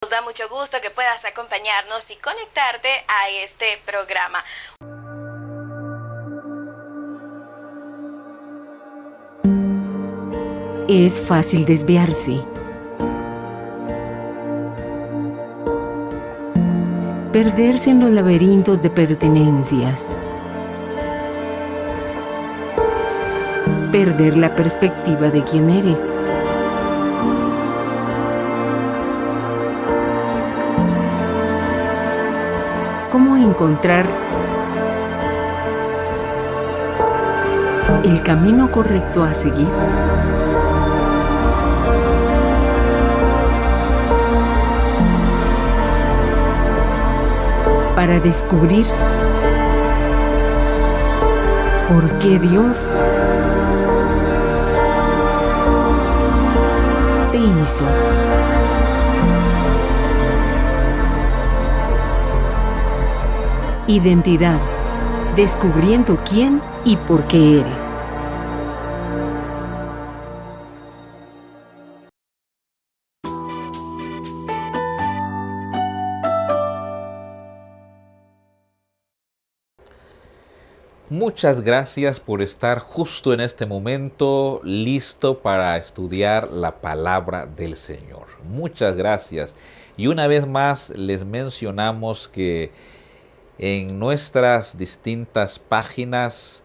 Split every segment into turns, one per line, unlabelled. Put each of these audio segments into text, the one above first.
Nos da mucho gusto que puedas acompañarnos y conectarte a este programa.
Es fácil desviarse, perderse en los laberintos de pertenencias, perder la perspectiva de quién eres. ¿Cómo encontrar el camino correcto a seguir? Para descubrir por qué Dios te hizo. Identidad, descubriendo quién y por qué eres.
Muchas gracias por estar justo en este momento listo para estudiar la palabra del Señor. Muchas gracias. Y una vez más les mencionamos que en nuestras distintas páginas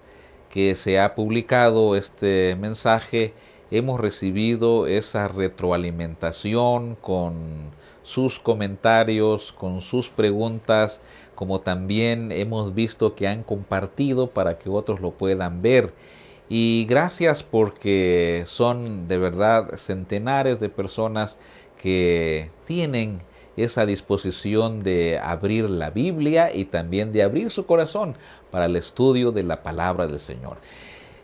que se ha publicado este mensaje, hemos recibido esa retroalimentación con sus comentarios, con sus preguntas, como también hemos visto que han compartido para que otros lo puedan ver. Y gracias porque son de verdad centenares de personas que tienen esa disposición de abrir la Biblia y también de abrir su corazón para el estudio de la palabra del Señor.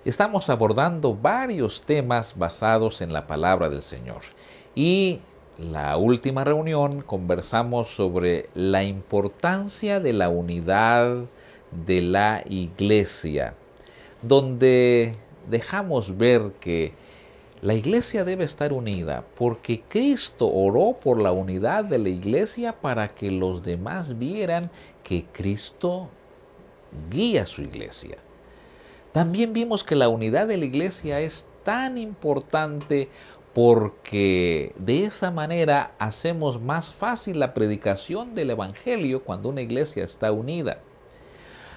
Estamos abordando varios temas basados en la palabra del Señor. Y la última reunión conversamos sobre la importancia de la unidad de la iglesia, donde dejamos ver que la iglesia debe estar unida porque Cristo oró por la unidad de la iglesia para que los demás vieran que Cristo guía su iglesia. También vimos que la unidad de la iglesia es tan importante porque de esa manera hacemos más fácil la predicación del evangelio cuando una iglesia está unida.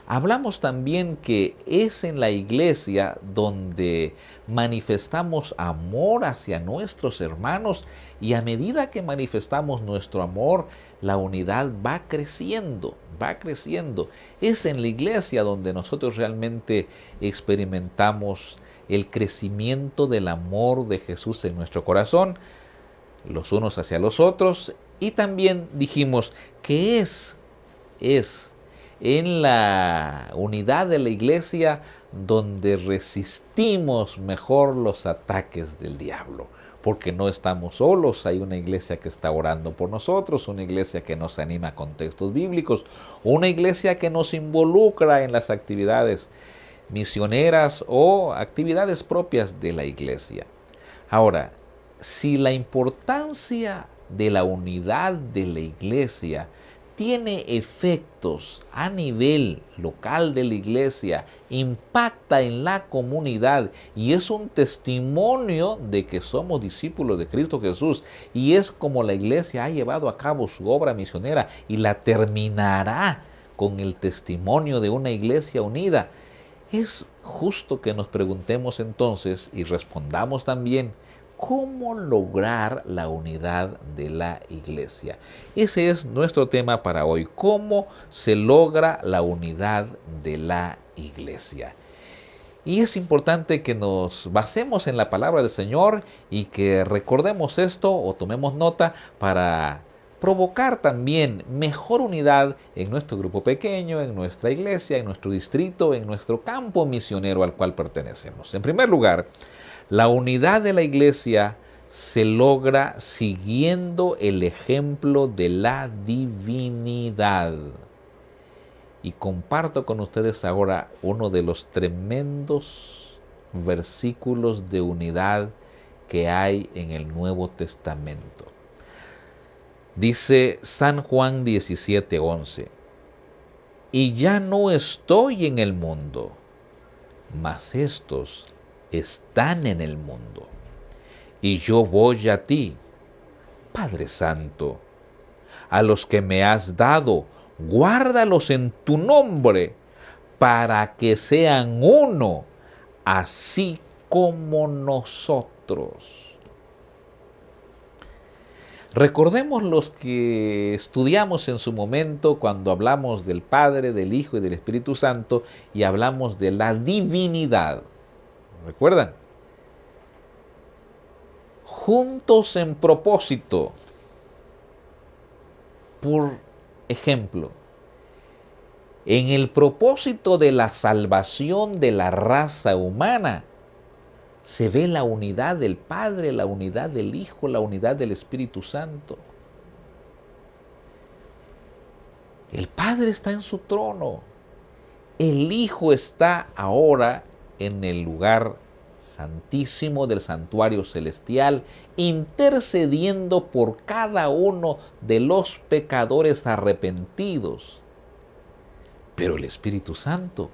Hablamos también que es en la iglesia donde manifestamos amor hacia nuestros hermanos y a medida que manifestamos nuestro amor, la unidad va creciendo, va creciendo. Es en la iglesia donde nosotros realmente experimentamos el crecimiento del amor de Jesús en nuestro corazón, los unos hacia los otros, y también dijimos que es en la unidad de la iglesia donde resistimos mejor los ataques del diablo, porque no estamos solos, hay una iglesia que está orando por nosotros, una iglesia que nos anima con textos bíblicos, una iglesia que nos involucra en las actividades misioneras o actividades propias de la iglesia. Ahora, si la importancia de la unidad de la iglesia tiene efectos a nivel local de la iglesia, impacta en la comunidad y es un testimonio de que somos discípulos de Cristo Jesús y es como la iglesia ha llevado a cabo su obra misionera y la terminará con el testimonio de una iglesia unida. Es justo que nos preguntemos entonces y respondamos también, ¿cómo lograr la unidad de la iglesia? Ese es nuestro tema para hoy. ¿Cómo se logra la unidad de la iglesia? Y es importante que nos basemos en la palabra del Señor y que recordemos esto o tomemos nota para provocar también mejor unidad en nuestro grupo pequeño, en nuestra iglesia, en nuestro distrito, en nuestro campo misionero al cual pertenecemos. En primer lugar, la unidad de la iglesia se logra siguiendo el ejemplo de la divinidad. Y comparto con ustedes ahora uno de los tremendos versículos de unidad que hay en el Nuevo Testamento. Dice San Juan 17:11, y ya no estoy en el mundo, mas estos están en el mundo, y yo voy a ti, Padre Santo, a los que me has dado, guárdalos en tu nombre, para que sean uno, así como nosotros. Recordemos los que estudiamos en su momento cuando hablamos del Padre, del Hijo y del Espíritu Santo y hablamos de la divinidad. ¿Recuerdan? Juntos en propósito. Por ejemplo, en el propósito de la salvación de la raza humana, se ve la unidad del Padre, la unidad del Hijo, la unidad del Espíritu Santo. El Padre está en su trono. El Hijo está ahora en el lugar santísimo del santuario celestial, intercediendo por cada uno de los pecadores arrepentidos. Pero el Espíritu Santo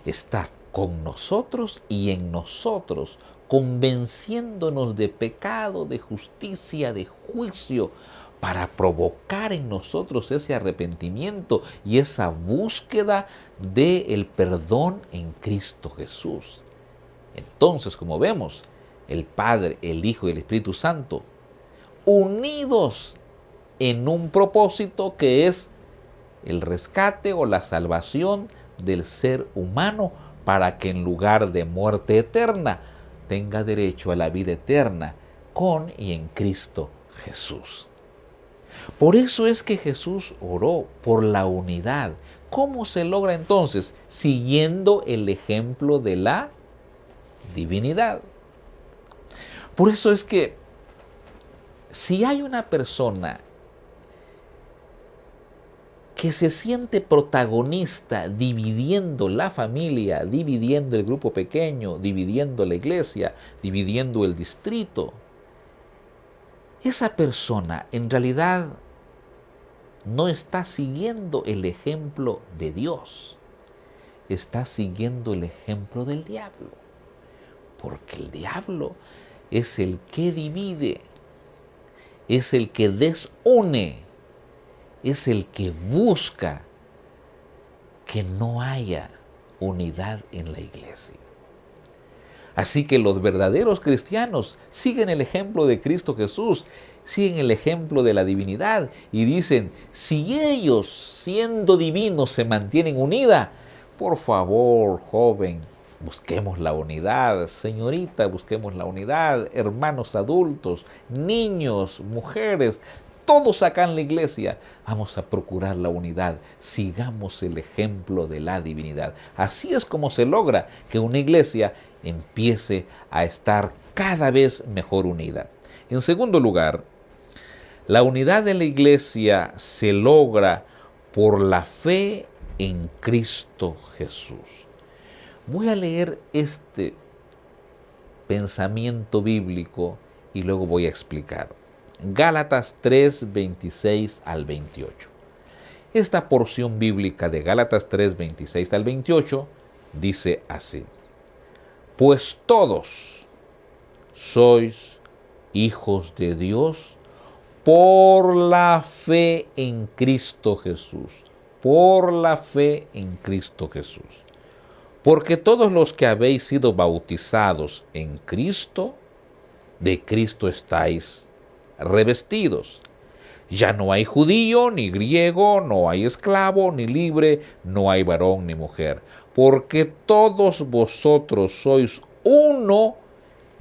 está con nosotros y en nosotros, convenciéndonos de pecado, de justicia, de juicio, para provocar en nosotros ese arrepentimiento y esa búsqueda del perdón en Cristo Jesús. Entonces, como vemos, el Padre, el Hijo y el Espíritu Santo, unidos en un propósito que es el rescate o la salvación del ser humano, para que en lugar de muerte eterna tenga derecho a la vida eterna con y en Cristo Jesús. Por eso es que Jesús oró por la unidad. ¿Cómo se logra entonces? Siguiendo el ejemplo de la divinidad. Por eso es que si hay una persona que se siente protagonista dividiendo la familia, dividiendo el grupo pequeño, dividiendo la iglesia, dividiendo el distrito, esa persona en realidad no está siguiendo el ejemplo de Dios, está siguiendo el ejemplo del diablo, porque el diablo es el que divide, es el que desune, es el que busca que no haya unidad en la iglesia. Así que los verdaderos cristianos siguen el ejemplo de Cristo Jesús, siguen el ejemplo de la divinidad y dicen, si ellos siendo divinos se mantienen unidas, por favor, joven, busquemos la unidad, señorita, busquemos la unidad, hermanos adultos, niños, mujeres, todos acá en la iglesia vamos a procurar la unidad. Sigamos el ejemplo de la divinidad. Así es como se logra que una iglesia empiece a estar cada vez mejor unida. En segundo lugar, la unidad de la iglesia se logra por la fe en Cristo Jesús. Voy a leer este pensamiento bíblico y luego voy a explicar. Gálatas 3, 26 al 28. Esta porción bíblica de Gálatas 3, 26 al 28 dice así: pues todos sois hijos de Dios por la fe en Cristo Jesús. Por la fe en Cristo Jesús. Porque todos los que habéis sido bautizados en Cristo, de Cristo estáis revestidos. Ya no hay judío ni griego, no hay esclavo ni libre, no hay varón ni mujer, porque todos vosotros sois uno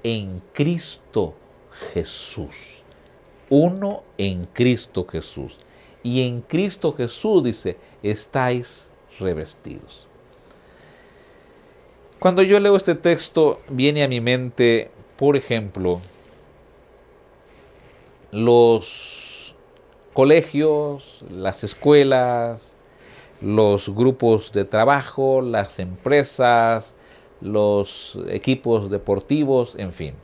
en Cristo Jesús. Uno en Cristo Jesús. Y en Cristo Jesús, dice, estáis revestidos. Cuando yo leo este texto, viene a mi mente, por ejemplo, los colegios, las escuelas, los grupos de trabajo, las empresas, los equipos deportivos, en fin.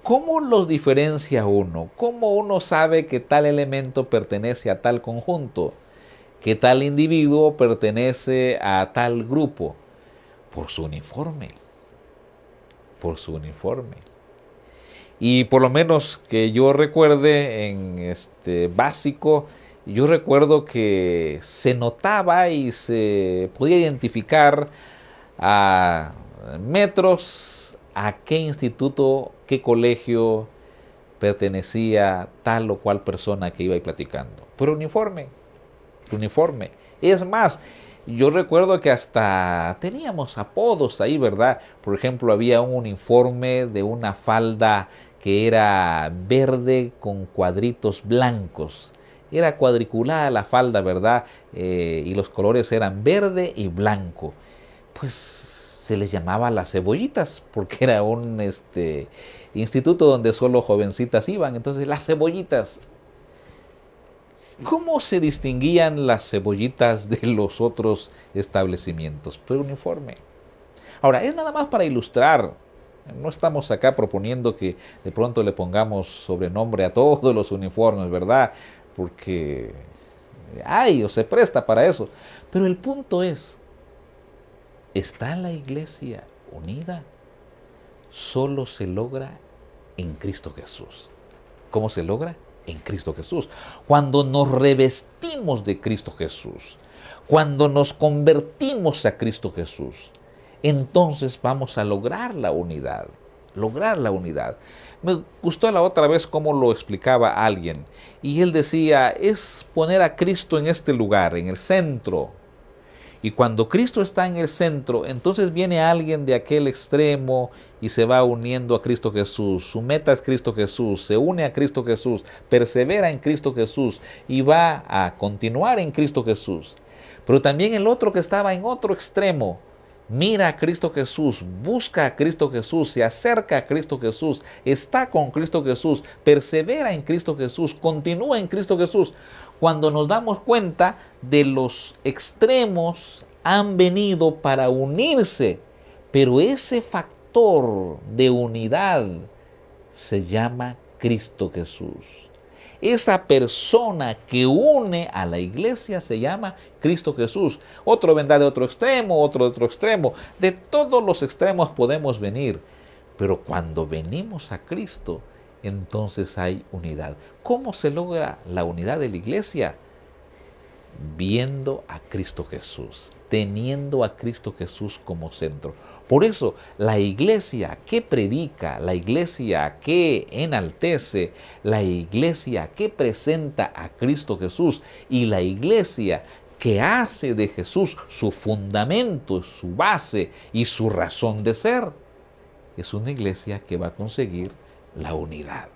¿Cómo los diferencia uno? ¿Cómo uno sabe que tal elemento pertenece a tal conjunto? ¿Que tal individuo pertenece a tal grupo? Por su uniforme. Por su uniforme. Y por lo menos que yo recuerde en básico, yo recuerdo que se notaba y se podía identificar a metros a qué instituto, qué colegio pertenecía tal o cual persona que iba ahí platicando. Por uniforme, uniforme. Es más, yo recuerdo que hasta teníamos apodos ahí, ¿verdad? Por ejemplo, había un uniforme de una falda que era verde con cuadritos blancos. Era cuadriculada la falda, ¿verdad? Y los colores eran verde y blanco. Pues se les llamaba las cebollitas, porque era un instituto donde solo jovencitas iban. Entonces, las cebollitas. ¿Cómo se distinguían las cebollitas de los otros establecimientos? Por uniforme. Ahora, es nada más para ilustrar. No estamos acá proponiendo que de pronto le pongamos sobrenombre a todos los uniformes, ¿verdad? Porque hay o se presta para eso. Pero el punto es, ¿está la iglesia unida? Solo se logra en Cristo Jesús. ¿Cómo se logra? En Cristo Jesús. Cuando nos revestimos de Cristo Jesús, cuando nos convertimos a Cristo Jesús, entonces vamos a lograr la unidad. Lograr la unidad. Me gustó la otra vez cómo lo explicaba alguien. Y él decía, es poner a Cristo en este lugar, en el centro. Y cuando Cristo está en el centro, entonces viene alguien de aquel extremo y se va uniendo a Cristo Jesús. Su meta es Cristo Jesús, se une a Cristo Jesús, persevera en Cristo Jesús y va a continuar en Cristo Jesús. Pero también el otro que estaba en otro extremo, mira a Cristo Jesús, busca a Cristo Jesús, se acerca a Cristo Jesús, está con Cristo Jesús, persevera en Cristo Jesús, continúa en Cristo Jesús. Cuando nos damos cuenta de los extremos han venido para unirse, pero ese factor de unidad se llama Cristo Jesús. Esa persona que une a la iglesia se llama Cristo Jesús. Otro vendrá de otro extremo, otro de otro extremo. De todos los extremos podemos venir, pero cuando venimos a Cristo, entonces hay unidad. ¿Cómo se logra la unidad de la iglesia? Viendo a Cristo Jesús, teniendo a Cristo Jesús como centro. Por eso, la iglesia que predica, la iglesia que enaltece, la iglesia que presenta a Cristo Jesús y la iglesia que hace de Jesús su fundamento, su base y su razón de ser, es una iglesia que va a conseguir la unidad.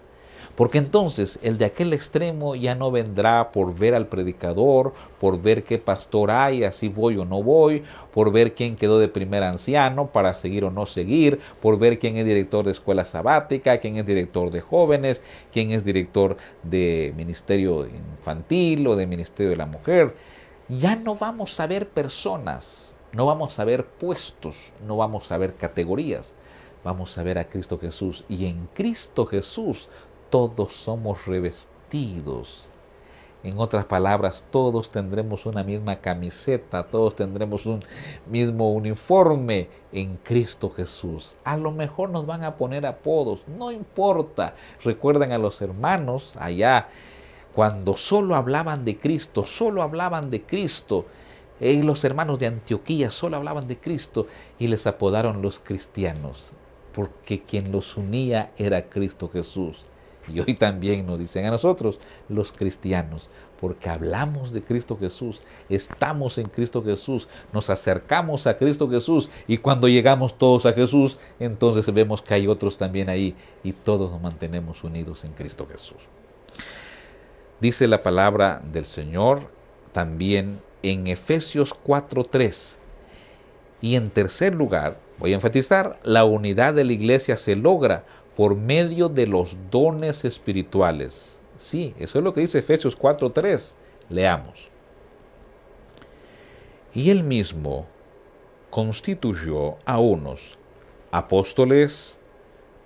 Porque entonces el de aquel extremo ya no vendrá por ver al predicador, por ver qué pastor hay, así voy o no voy, por ver quién quedó de primer anciano para seguir o no seguir, por ver quién es director de escuela sabática, quién es director de jóvenes, quién es director de ministerio infantil o de ministerio de la mujer. Ya no vamos a ver personas, no vamos a ver puestos, no vamos a ver categorías. Vamos a ver a Cristo Jesús y en Cristo Jesús todos somos revestidos. En otras palabras, todos tendremos una misma camiseta, todos tendremos un mismo uniforme en Cristo Jesús. A lo mejor nos van a poner apodos, no importa. Recuerden a los hermanos allá, cuando solo hablaban de Cristo, y los hermanos de Antioquía solo hablaban de Cristo y les apodaron los cristianos, porque quien los unía era Cristo Jesús. Y hoy también nos dicen a nosotros, los cristianos, porque hablamos de Cristo Jesús, estamos en Cristo Jesús, nos acercamos a Cristo Jesús y cuando llegamos todos a Jesús, entonces vemos que hay otros también ahí y todos nos mantenemos unidos en Cristo Jesús. Dice la palabra del Señor también en Efesios 4:3. Y en tercer lugar, voy a enfatizar, la unidad de la iglesia se logra por medio de los dones espirituales. Sí, eso es lo que dice Efesios 4:3. Leamos. Y él mismo constituyó a unos apóstoles,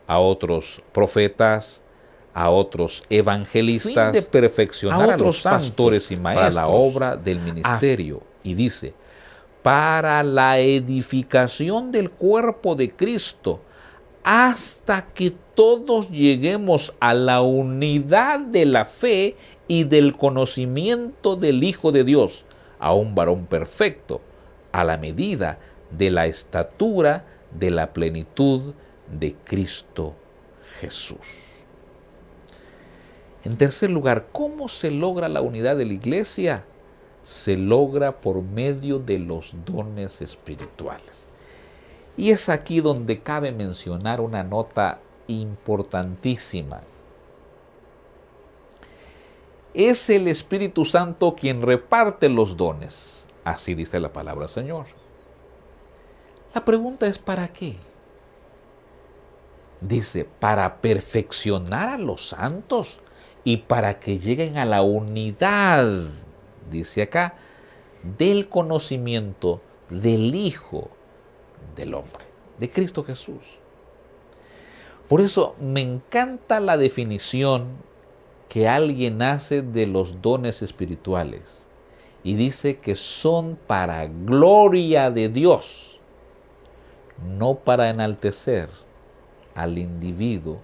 a otros profetas, a otros evangelistas, de perfeccionar a otros pastores y maestros para la obra del ministerio. Y dice, para la edificación del cuerpo de Cristo, hasta que todos lleguemos a la unidad de la fe y del conocimiento del Hijo de Dios, a un varón perfecto, a la medida de la estatura de la plenitud de Cristo Jesús. En tercer lugar, ¿cómo se logra la unidad de la iglesia? Se logra por medio de los dones espirituales. Y es aquí donde cabe mencionar una nota importantísima. Es el Espíritu Santo quien reparte los dones. Así dice la palabra del Señor. La pregunta es ¿para qué? Dice, para perfeccionar a los santos y para que lleguen a la unidad, dice acá, del conocimiento del Hijo del Hombre, de Cristo Jesús. Por eso me encanta la definición que alguien hace de los dones espirituales y dice que son para gloria de Dios, no para enaltecer al individuo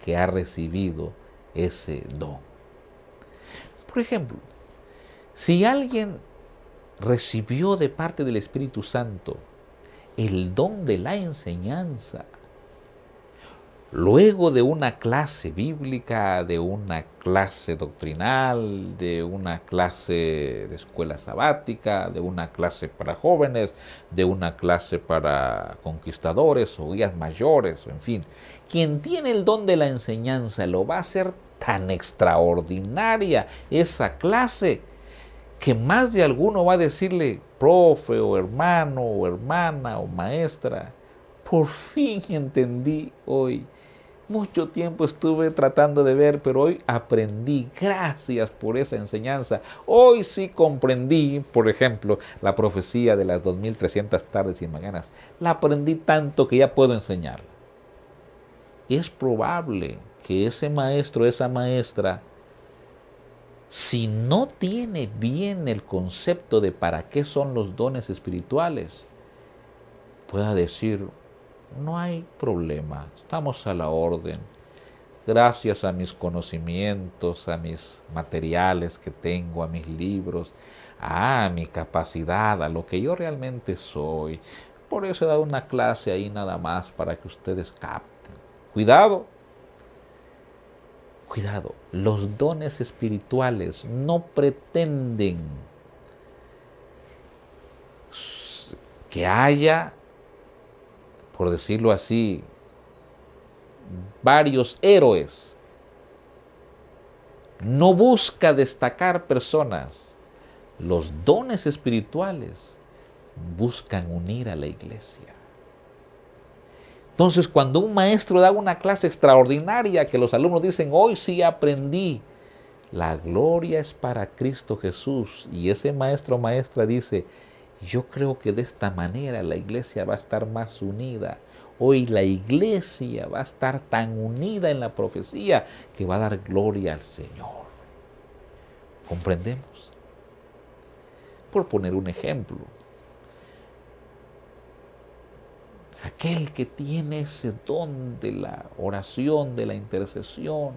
que ha recibido ese don. Por ejemplo, si alguien recibió de parte del Espíritu Santo el don de la enseñanza, luego de una clase bíblica, de una clase doctrinal, de una clase de escuela sabática, de una clase para jóvenes, de una clase para conquistadores o guías mayores, en fin, quien tiene el don de la enseñanza lo va a hacer tan extraordinaria esa clase que más de alguno va a decirle, profe o hermano o hermana o maestra, por fin entendí hoy. Mucho tiempo estuve tratando de ver, pero hoy aprendí. Gracias por esa enseñanza. Hoy sí comprendí, por ejemplo, la profecía de las 2300 tardes y mañanas. La aprendí tanto que ya puedo enseñarla. Es probable que ese maestro, esa maestra, si no tiene bien el concepto de para qué son los dones espirituales, pueda decir, no hay problema, estamos a la orden. Gracias a mis conocimientos, a mis materiales que tengo, a mis libros, a mi capacidad, a lo que yo realmente soy. Por eso he dado una clase ahí nada más para que ustedes capten. Cuidado, cuidado, los dones espirituales no pretenden que haya, por decirlo así, varios héroes. No busca destacar personas. Los dones espirituales buscan unir a la iglesia. Entonces, cuando un maestro da una clase extraordinaria que los alumnos dicen, hoy sí aprendí, la gloria es para Cristo Jesús. Y ese maestro o maestra dice, yo creo que de esta manera la iglesia va a estar más unida. Hoy la iglesia va a estar tan unida en la profecía que va a dar gloria al Señor. ¿Comprendemos? Por poner un ejemplo, aquel que tiene ese don de la oración, de la intercesión,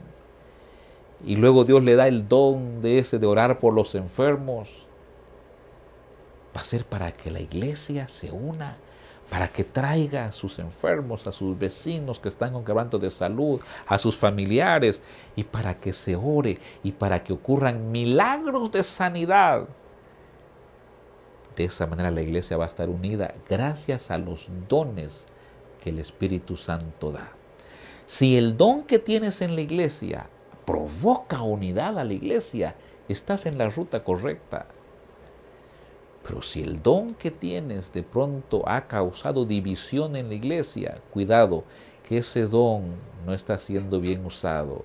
y luego Dios le da el don de orar por los enfermos, va a ser para que la iglesia se una, para que traiga a sus enfermos, a sus vecinos que están con quebrantos de salud, a sus familiares, y para que se ore y para que ocurran milagros de sanidad. De esa manera la iglesia va a estar unida gracias a los dones que el Espíritu Santo da. Si el don que tienes en la iglesia provoca unidad a la iglesia, estás en la ruta correcta. Pero si el don que tienes de pronto ha causado división en la iglesia, cuidado, que ese don no está siendo bien usado.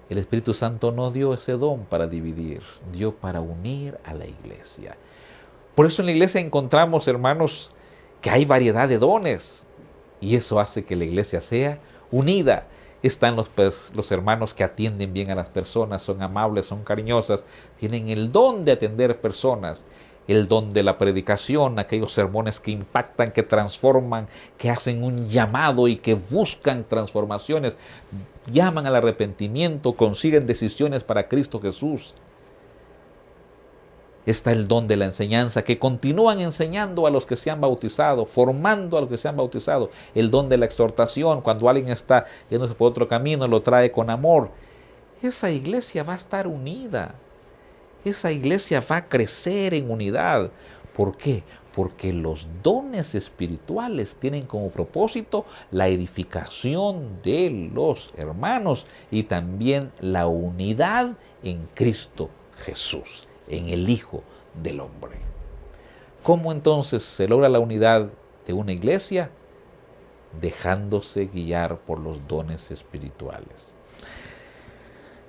El Espíritu Santo no dio ese don para dividir, dio para unir a la iglesia. Por eso en la iglesia encontramos, hermanos, que hay variedad de dones. Y eso hace que la iglesia sea unida. Están los hermanos que atienden bien a las personas, son amables, son cariñosas, tienen el don de atender personas, el don de la predicación, aquellos sermones que impactan, que transforman, que hacen un llamado y que buscan transformaciones, llaman al arrepentimiento, consiguen decisiones para Cristo Jesús. Está el don de la enseñanza, que continúan enseñando a los que se han bautizado, formando a los que se han bautizado. El don de la exhortación, cuando alguien está yéndose por otro camino, lo trae con amor. Esa iglesia va a estar unida. Esa iglesia va a crecer en unidad. ¿Por qué? Porque los dones espirituales tienen como propósito la edificación de los hermanos y también la unidad en Cristo Jesús, en el Hijo del Hombre. ¿Cómo entonces se logra la unidad de una iglesia? Dejándose guiar por los dones espirituales.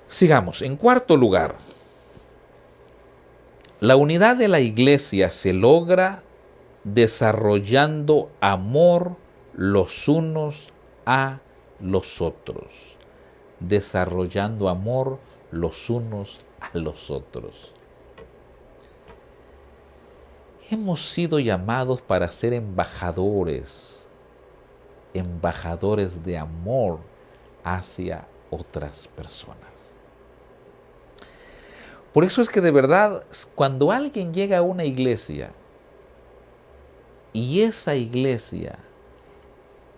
Sigamos. En cuarto lugar, la unidad de la iglesia se logra desarrollando amor los unos a los otros. Desarrollando amor los unos a los otros. Hemos sido llamados para ser embajadores de amor hacia otras personas. Por eso es que de verdad, cuando alguien llega a una iglesia y esa iglesia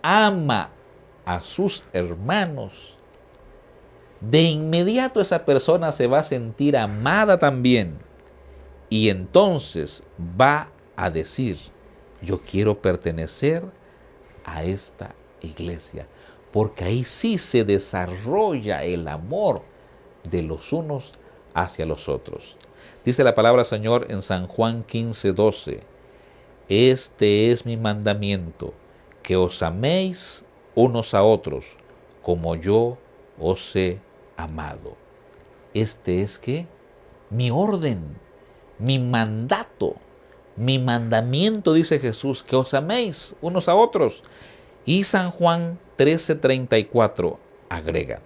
ama a sus hermanos, de inmediato esa persona se va a sentir amada también. Y entonces va a decir, yo quiero pertenecer a esta iglesia, porque ahí sí se desarrolla el amor de los unos hacia los otros. Dice la palabra del Señor en San Juan 15:12, este es mi mandamiento, que os améis unos a otros, como yo os he amado. Este es ¿qué? Mi orden. Mi mandato, mi mandamiento, dice Jesús, que os améis unos a otros. Y San Juan 13:34 agrega,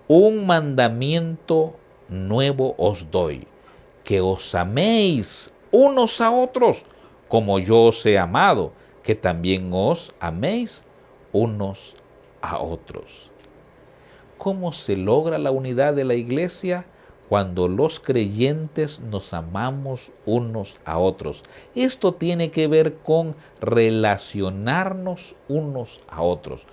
un mandamiento nuevo os doy, que os améis unos a otros, como yo os he amado, que también os améis unos a otros. ¿Cómo se logra la unidad de la iglesia? Cuando los creyentes nos amamos unos a otros. Esto tiene que ver con relacionarnos unos a otros.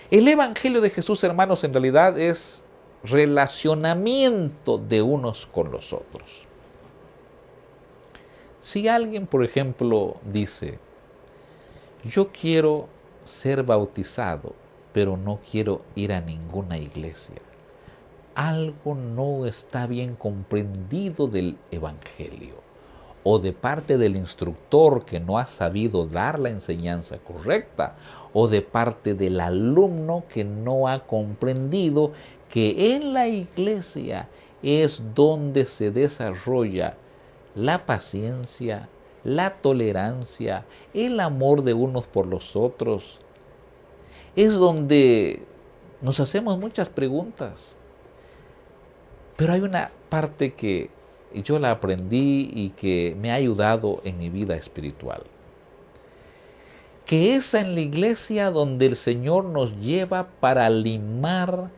El Evangelio de Jesús, hermanos, en realidad es relacionamiento de unos con los otros. Si alguien, por ejemplo, dice, yo quiero ser bautizado, pero no quiero ir a ninguna iglesia, algo no está bien comprendido del Evangelio, o de parte del instructor que no ha sabido dar la enseñanza correcta, o de parte del alumno que no ha comprendido que en la iglesia es donde se desarrolla la paciencia, la tolerancia, el amor de unos por los otros. Es donde nos hacemos muchas preguntas. Pero hay una parte que yo la aprendí y que me ha ayudado en mi vida espiritual. Que es en la iglesia donde el Señor nos lleva para limar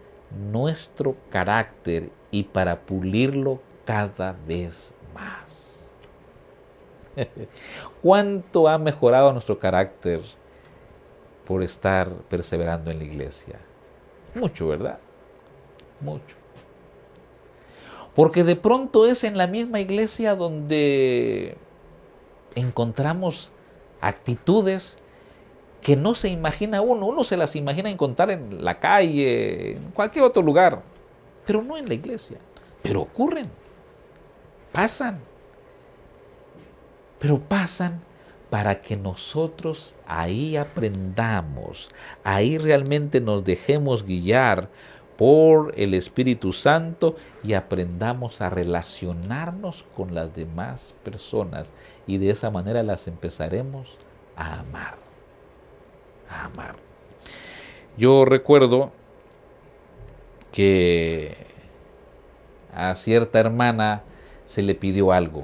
nuestro carácter y para pulirlo cada vez más. ¿Cuánto ha mejorado nuestro carácter por estar perseverando en la iglesia? Mucho, ¿verdad? Mucho. Porque de pronto es en la misma iglesia donde encontramos actitudes que no se imagina uno. Uno se las imagina encontrar en la calle, en cualquier otro lugar, pero no en la iglesia. Pero ocurren, pasan. Pero pasan para que nosotros ahí aprendamos, ahí realmente nos dejemos guiar por el Espíritu Santo y aprendamos a relacionarnos con las demás personas y de esa manera las empezaremos a amar. a amar. Yo recuerdo que a cierta hermana se le pidió algo.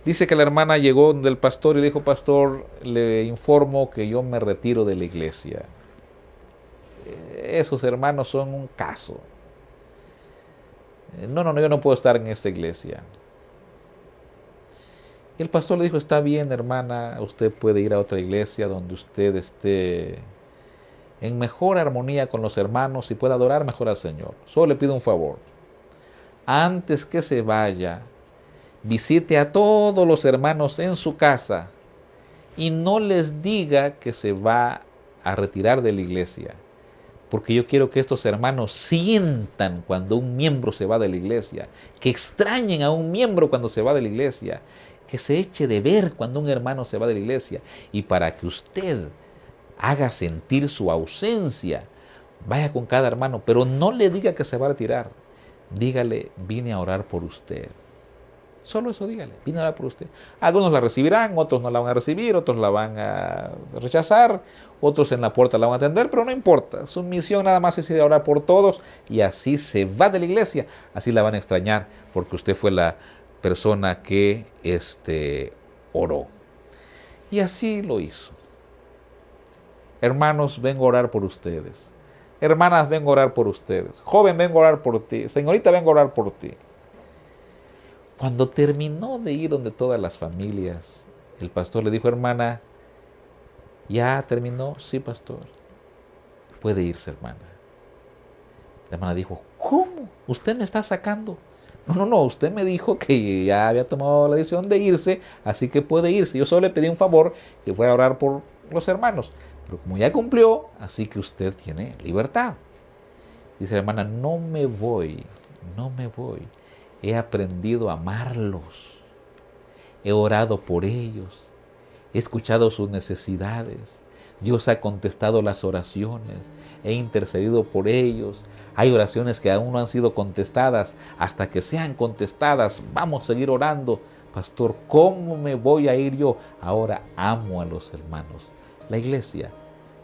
Dice que la hermana llegó donde el pastor y le dijo: pastor, le informo que yo me retiro de la iglesia. Esos hermanos son un caso. No, yo no puedo estar en esta iglesia. Y el pastor le dijo: está bien, hermana, usted puede ir a otra iglesia donde usted esté en mejor armonía con los hermanos y pueda adorar mejor al Señor. Solo le pido un favor. Antes que se vaya, visite a todos los hermanos en su casa y no les diga que se va a retirar de la iglesia. Porque yo quiero que estos hermanos sientan cuando un miembro se va de la iglesia, que extrañen a un miembro cuando se va de la iglesia, que se eche de ver cuando un hermano se va de la iglesia. Y para que usted haga sentir su ausencia, vaya con cada hermano, pero no le diga que se va a retirar. Dígale: vine a orar por usted. Solo eso dígale: vine a orar por usted. Algunos la recibirán, otros no la van a recibir, otros la van a rechazar, otros en la puerta la van a atender, pero no importa. Su misión nada más es ir a orar por todos, y así se va de la iglesia. Así la van a extrañar porque usted fue la persona que oró. Y así lo hizo. Hermanos, vengo a orar por ustedes. Hermanas, vengo a orar por ustedes. Joven, vengo a orar por ti. Señorita, vengo a orar por ti. Cuando terminó de ir donde todas las familias, el pastor le dijo: hermana, ¿ya terminó? Sí, pastor. Puede irse, hermana. La hermana dijo: ¿cómo? ¿Usted me está sacando? No, usted me dijo que ya había tomado la decisión de irse, así que puede irse. Yo solo le pedí un favor, que fuera a orar por los hermanos. Pero como ya cumplió, así que usted tiene libertad. Dice la hermana: no me voy. He aprendido a amarlos. He orado por ellos. He escuchado sus necesidades. Dios ha contestado las oraciones. He intercedido por ellos. Hay oraciones que aún no han sido contestadas. Hasta que sean contestadas, vamos a seguir orando. Pastor, ¿cómo me voy a ir yo? Ahora amo a los hermanos. La iglesia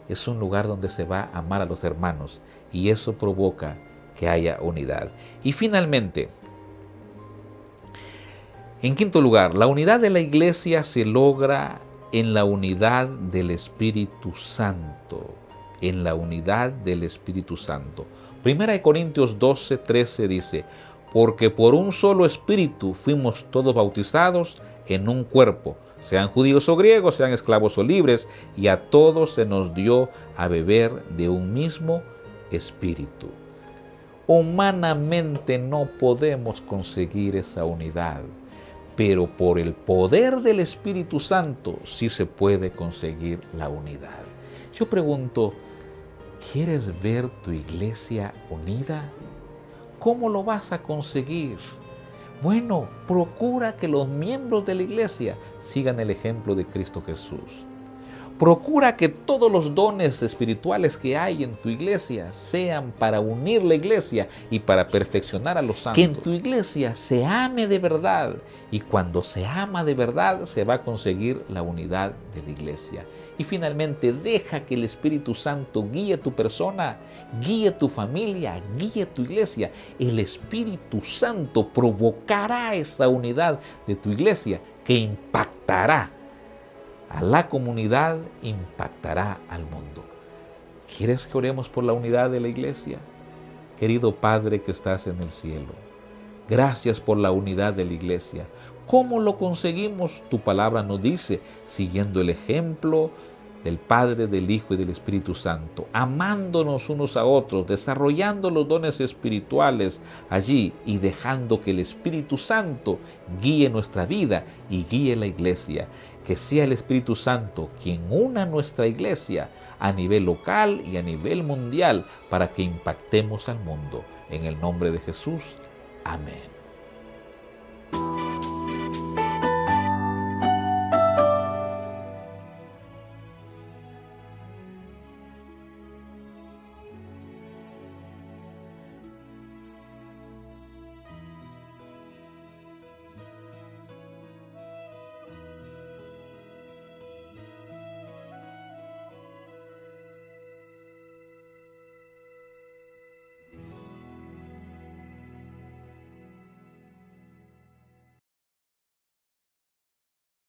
es un lugar donde se va a amar a los hermanos, y eso provoca que haya unidad. Y finalmente, en quinto lugar, la unidad de la iglesia se logra en la unidad del Espíritu Santo. En la unidad del Espíritu Santo. 1 Corintios 12:13 dice: porque por un solo Espíritu fuimos todos bautizados en un cuerpo, sean judíos o griegos, sean esclavos o libres, y a todos se nos dio a beber de un mismo Espíritu. Humanamente no podemos conseguir esa unidad, pero por el poder del Espíritu Santo sí se puede conseguir la unidad. Yo pregunto, ¿quieres ver tu iglesia unida? ¿Cómo lo vas a conseguir? Bueno, procura que los miembros de la iglesia sigan el ejemplo de Cristo Jesús. Procura que todos los dones espirituales que hay en tu iglesia sean para unir la iglesia y para perfeccionar a los santos. Que en tu iglesia se ame de verdad, y cuando se ama de verdad se va a conseguir la unidad de la iglesia. Y finalmente, deja que el Espíritu Santo guíe tu persona, guíe tu familia, guíe tu iglesia. El Espíritu Santo provocará esa unidad de tu iglesia que impactará a la comunidad, impactará al mundo. ¿Quieres que oremos por la unidad de la iglesia? Querido Padre que estás en el cielo, gracias por la unidad de la iglesia. ¿Cómo lo conseguimos? Tu palabra nos dice, siguiendo el ejemplo del Padre, del Hijo y del Espíritu Santo, amándonos unos a otros, desarrollando los dones espirituales allí y dejando que el Espíritu Santo guíe nuestra vida y guíe la iglesia. Que sea el Espíritu Santo quien una nuestra iglesia a nivel local y a nivel mundial para que impactemos al mundo. En el nombre de Jesús. Amén.